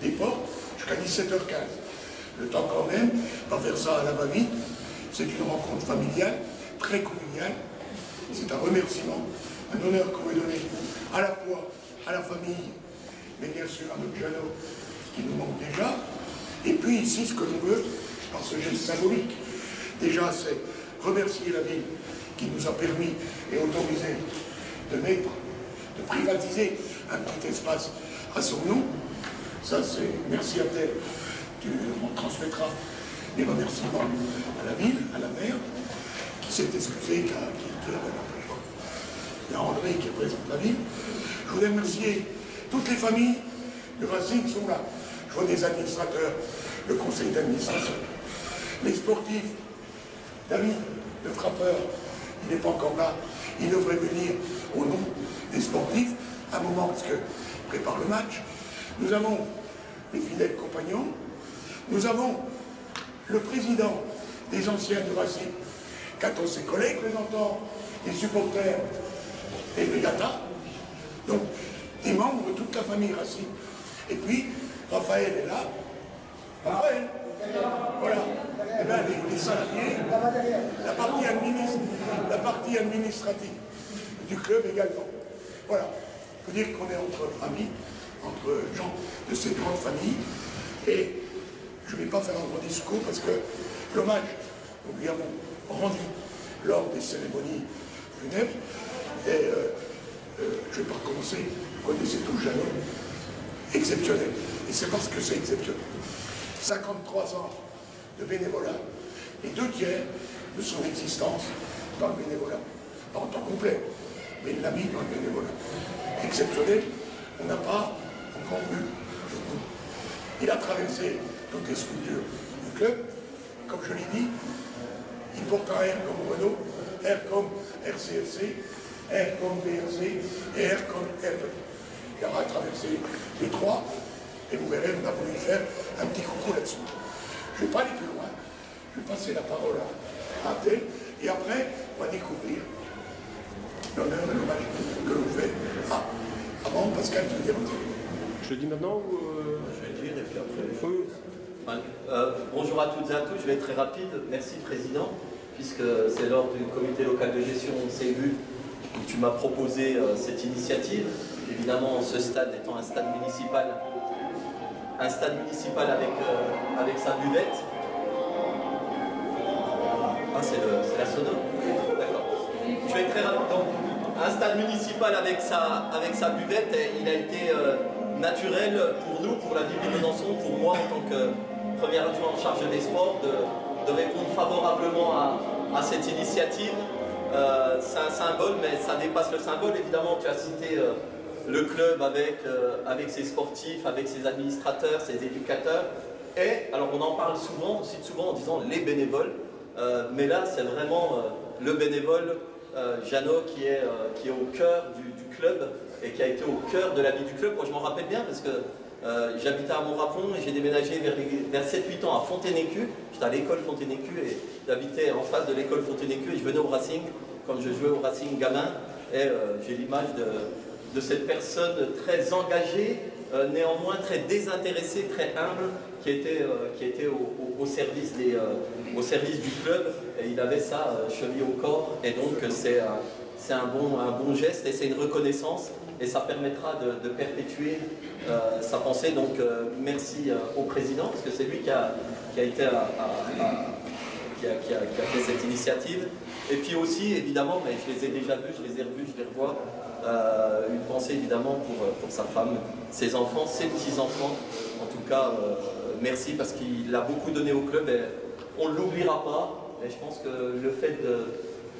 des portes jusqu'à 17h15. Le temps quand même, on va faire ça à la va-vite. C'est une rencontre familiale, très conviviale. C'est un remerciement, un honneur qu'on veut donner à la fois à la famille, mais bien sûr à notre Jeannot qui nous manque déjà. Et puis ici, ce que l'on veut, par ce geste symbolique, déjà c'est remercier la ville qui nous a permis et autorisé de mettre, de privatiser un petit espace à son nom. Ça c'est merci à tel, on transmettra des remerciements à la ville, à la maire, qui s'est excusée, qui avait l'empêchement. Il y a André qui représente la ville. Je voudrais remercier toutes les familles du Racing sont là. Je vois des administrateurs, le conseil d'administration, les sportifs, David, le frappeur, il n'est pas encore là, il devrait venir au nom des sportifs, à un moment parce que prépare le match. Nous avons les fidèles compagnons, nous avons le président des anciens du Racing, qu'attendent ses collègues, représentant des supporters et Brigata, donc des membres de toute la famille Racing. Et puis, Raphaël est là. Raphaël, voilà. Et bien, les salariés, la partie administrative du club également. Voilà. Il faut dire qu'on est entre amis, entre gens de cette grande famille. Et je ne vais pas faire un gros discours parce que l'hommage, nous lui avons rendu lors des cérémonies funèbres. Et je ne vais pas recommencer, vous connaissez tout le Jeannot, exceptionnel. Et c'est parce que c'est exceptionnel. 53 ans de bénévolat et 2 tiers de son existence dans le bénévolat. Pas en temps complet, mais il l'a mis dans le bénévolat. Exceptionnel, on n'a pas encore vu. Il a traversé toutes les structures du club. Comme je l'ai dit, il porte un R comme Renault, R comme RCFC, R comme BRC et R comme RE. Il aura traversé les 3 et vous verrez, on a voulu faire un petit coucou là-dessus. Je ne vais pas aller plus loin, je vais passer la parole à Tel et après on va découvrir l'honneur et l'hommage que l'on fait avant Pascal te le dire. Je le dis maintenant ou Je vais le dire et puis après. Oui. Bonjour à toutes et à tous, je vais être très rapide. Merci Président, puisque c'est lors du comité local de gestion CEBU où tu m'as proposé cette initiative. Évidemment, ce stade étant un stade municipal avec sa buvette. Ah, c'est la sono. D'accord. Je vais être très rapide. Donc, un stade municipal avec sa buvette, il a été naturel pour nous, pour la ville de Besançon, pour moi en tant que premier adjoint en charge des sports, de répondre favorablement à cette initiative. C'est un symbole, mais ça dépasse le symbole. Évidemment, tu as cité le club avec ses sportifs, avec ses administrateurs, ses éducateurs. Et alors on en parle souvent, on cite souvent en disant les bénévoles. Mais là, c'est vraiment le bénévole Jeannot qui est au cœur du club et qui a été au cœur de la vie du club. Moi, je m'en rappelle bien parce que j'habitais à Montrapon et j'ai déménagé vers 7-8 ans à Fontaine-Écu. J'étais à l'école Fontaine-Écu et j'habitais en face de l'école Fontaine-Écu et je venais au Racing quand je jouais au Racing gamin. Et j'ai l'image de cette personne très engagée, néanmoins très désintéressée, très humble, qui était au service du club, et il avait ça chevillé au corps, et donc c'est un bon geste, et c'est une reconnaissance, et ça permettra de perpétuer sa pensée. Donc merci au président, parce que c'est lui qui a fait cette initiative. Et puis aussi, évidemment, mais je les ai déjà vus, je les ai revus, je les revois, une pensée évidemment pour sa femme, ses enfants, ses petits-enfants. En tout cas, merci parce qu'il a beaucoup donné au club et on ne l'oubliera pas. Et je pense que le fait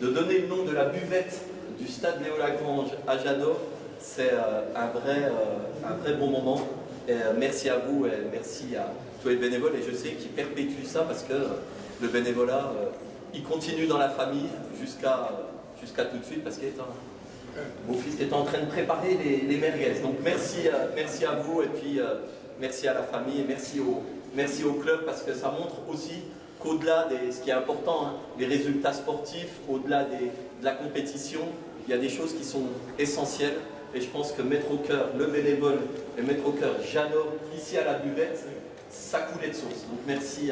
de donner le nom de la buvette du stade Léo-Lagrange à Jeannot, c'est un vrai bon moment. Et merci à vous et merci à tous les bénévoles. Et je sais qu'ils perpétuent ça parce que le bénévolat, il continue dans la famille jusqu'à tout de suite parce qu'il est mon fils est en train de préparer les merguez. Donc merci à vous et puis merci à la famille et merci au club parce que ça montre aussi qu'au-delà de ce qui est important, hein, les résultats sportifs, au-delà de la compétition, il y a des choses qui sont essentielles Et je pense que mettre au cœur le bénévole et mettre au cœur Jeannot ici à la buvette, ça coulait de source. Donc merci,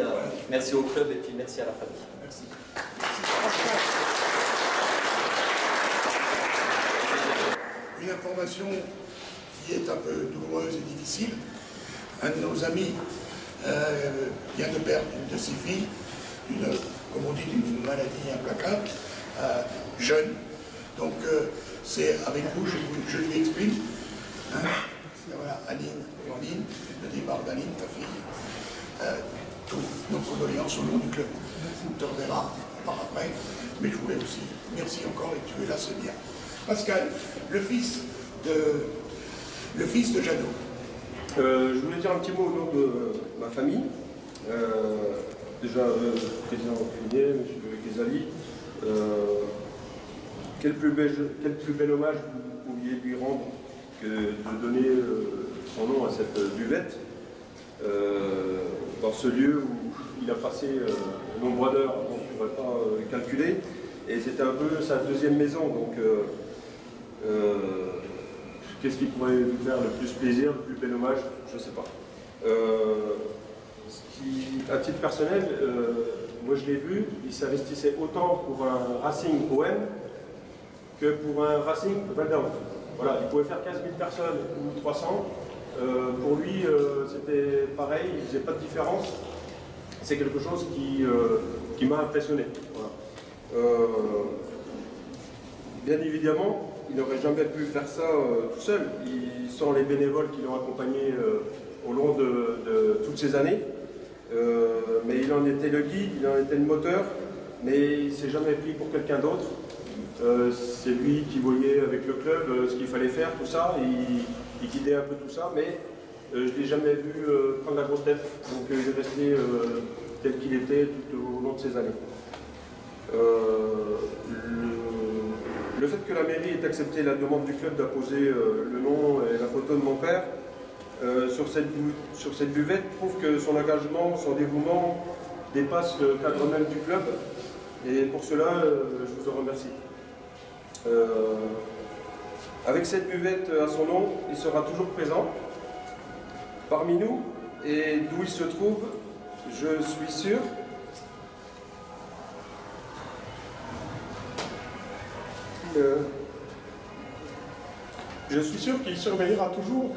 merci au club et puis merci à la famille. Merci. Une information qui est un peu douloureuse et difficile. Un de nos amis vient de perdre une de ses filles, comme on dit, d'une maladie implacable, jeune. Donc c'est avec vous, je lui explique. Hein, voilà, Aline, le départ d'Aline, ta fille. Toutes nos condoléances au nom du club. On te reverra par après, mais je voulais aussi, merci encore et tu es là, c'est bien. Pascal, le fils de Jeannot. Je voulais dire un petit mot au nom de ma famille. Déjà, président Cuinier, M. Ghezali, quel plus bel hommage vous pouviez lui rendre que de donner son nom à cette buvette, dans ce lieu où il a passé nombre d'heures, on ne pourrait pas calculer, et c'était un peu sa deuxième maison, donc qu'est-ce qui pourrait lui faire le plus plaisir, le plus bel hommage, je ne sais pas. À titre personnel, moi je l'ai vu, il s'investissait autant pour un Racing OM que pour un Racing Val d'Août. Voilà, il pouvait faire 15 000 personnes ou 300. Pour lui, c'était pareil, il ne faisait pas de différence. C'est quelque chose qui m'a impressionné. Voilà. Bien évidemment, il n'aurait jamais pu faire ça tout seul. Sans les bénévoles qui l'ont accompagné au long de toutes ces années. Mais il en était le guide, il en était le moteur, mais il ne s'est jamais pris pour quelqu'un d'autre. C'est lui qui voyait avec le club ce qu'il fallait faire, tout ça, il guidait un peu tout ça, mais je ne l'ai jamais vu prendre la grosse tête, donc il est resté tel qu'il était tout au long de ces années. Le fait que la mairie ait accepté la demande du club d'apposer le nom et la photo de mon père sur cette buvette prouve que son engagement, son dévouement dépasse le cadre même du club, et pour cela, je vous en remercie. Avec cette buvette à son nom, il sera toujours présent parmi nous, et d'où il se trouve, je suis sûr qu'il surveillera toujours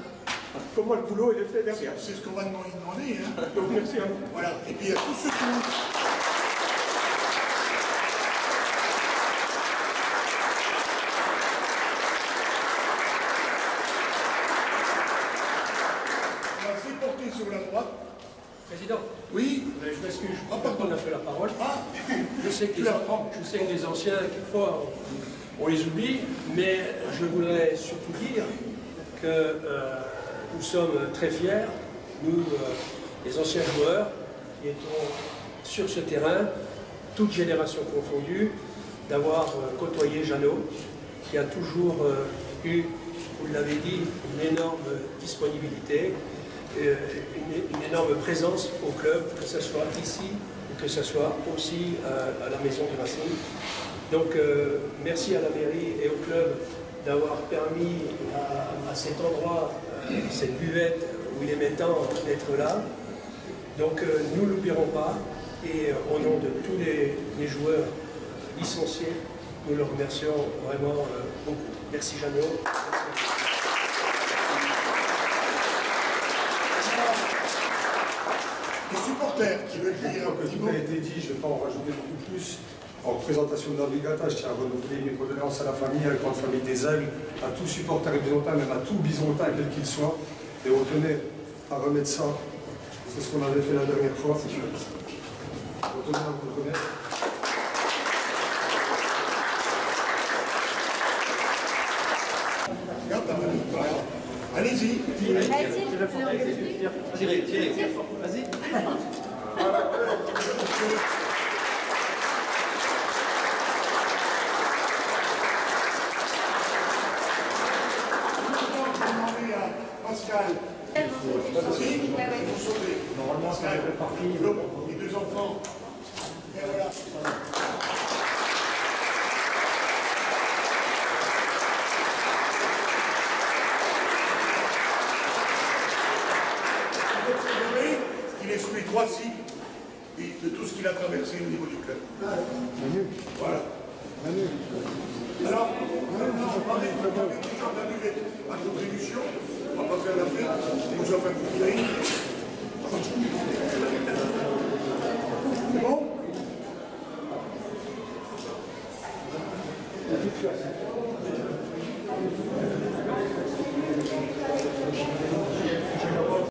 comment le boulot est fait derrière. C'est ce qu'on va nous demander. Hein. Donc merci à vous. Voilà, et puis à tous ceux qui... sur la droite. Président. Oui. Je m'excuse, je crois pas qu'on a fait la parole. Ah. Je sais que les anciens, quelquefois, on les oublie, mais je voudrais surtout dire que nous sommes très fiers, nous, les anciens joueurs, qui étions sur ce terrain, toutes générations confondues, d'avoir côtoyé Jeannot, qui a toujours eu, vous l'avez dit, une énorme disponibilité, une énorme présence au club, que ce soit ici ou que ce soit aussi à la maison du Racing. Donc merci à la mairie et au club d'avoir permis à cet endroit, cette buvette où il aimait tant d'être là. Donc nous ne l'oublierons pas, et au nom de tous les joueurs licenciés, nous le remercions vraiment beaucoup. Merci Jeannot. Les supporters qui veulent dire un petit mot. Tout a été dit, je ne vais pas en rajouter beaucoup plus. En représentation de l'Abrigata, je tiens à renouveler mes condoléances à la famille, à la grande famille des Aigles, à tous supporters bisontin, même à tout bisontin, quel qu'il soit. Et on tenait à remettre ça. C'est ce qu'on avait fait la dernière fois. On tenait à vous le remettre. Regarde ta famille. Allez-y. Tirez. Vas-y. Pascal. Normalement, c'est réparti. Les deux enfants. Et voilà. 3 cycles et de tout ce qu'il a traversé au niveau du club. Voilà. Alors, on parlait de la buvette à contribution, on ne va pas faire la fête, on nous offre un petit bouteille. C'est bon?